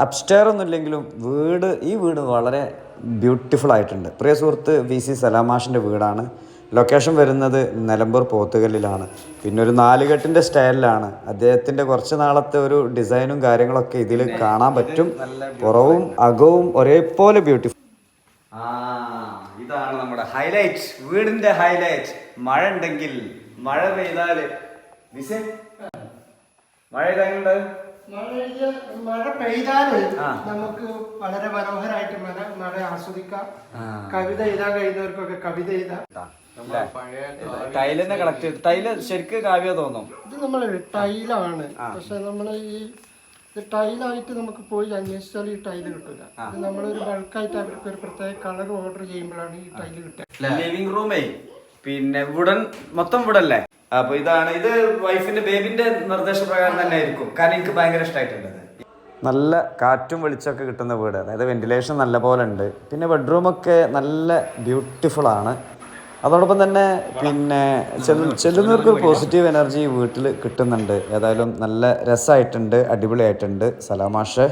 Upstair ഒന്നും ഇല്ലെങ്കിലും ഈ വീട് വളരെ ബ്യൂട്ടിഫുൾ ആയിട്ടുണ്ട്. പ്രിയ സുഹൃത്ത് VC സലാമാഷിൻ്റെ വീടാണ്. ലൊക്കേഷൻ വരുന്നത് നിലമ്പൂർ പോത്തുകല്ലിലാണ്. പിന്നെ ഒരു 4 കെട്ടിൻ്റെ സ്റ്റൈലിലാണ്. അദ്ദേഹത്തിൻ്റെ കുറച്ച് നാളത്തെ ഒരു ഡിസൈനും കാര്യങ്ങളൊക്കെ ഇതിൽ കാണാൻ പറ്റും. പുറവും അകവും ഒരേപോലെ ബ്യൂട്ടിഫുൾ. ഇതാണ് നമ്മുടെ ഹൈലൈറ്റ്, വീടിൻ്റെ ഹൈലൈറ്റ്. മഴ ഉണ്ടെങ്കിൽ, മഴ പെയ്താൽ മഴ പെയ്താല് നമുക്ക് വളരെ മനോഹരമായിട്ട് മഴ ആസ്വദിക്കാം. കവിത എഴുതാൻ കഴിയുന്നവർക്കൊക്കെ കവിത എഴുതാം. ടൈലിനെ കളക്ട് ചെയ്ത് ടൈല് ശരിക്ക് കാവ്യ തോന്നും. ഇത് നമ്മൾ ടൈലാണ്, പക്ഷെ നമ്മൾ ഈ ടൈലായിട്ട് നമുക്ക് പോയി അന്വേഷിച്ചാൽ ഈ ടൈല് കിട്ടില്ല. ഇത് നമ്മളൊരു ബൾക്കായിട്ട് അവർക്ക് ഒരു പ്രത്യേക കളർ ഓർഡർ ചെയ്യുമ്പോഴാണ് ഈ ടൈല് കിട്ടുക. ലിവിംഗ് റൂമേ പിന്നെ വുഡൻ, മൊത്തം വുഡല്ലേ. അപ്പൊ ഇത് വൈഫിന്റെ ബേബിന്റെ നിർദ്ദേശപ്രകാരം തന്നെ ആയിരിക്കും. കാരണം എനിക്ക് ഭയങ്കര ഇഷ്ടമായിട്ടുണ്ട്. നല്ല കാറ്റും വെളിച്ചമൊക്കെ കിട്ടുന്ന വീട്, അതായത് വെന്റിലേഷൻ നല്ല പോലെ ഉണ്ട്. പിന്നെ ബെഡ്റൂമൊക്കെ നല്ല ബ്യൂട്ടിഫുൾ ആണ്. അതോടൊപ്പം തന്നെ പിന്നെ ചെല്ലുന്നവർക്ക് ഒരു പോസിറ്റീവ് എനർജി വീട്ടിൽ കിട്ടുന്നുണ്ട്. ഏതായാലും നല്ല രസമായിട്ടുണ്ട്, അടിപൊളിയായിട്ടുണ്ട്. സലാമാഷ്.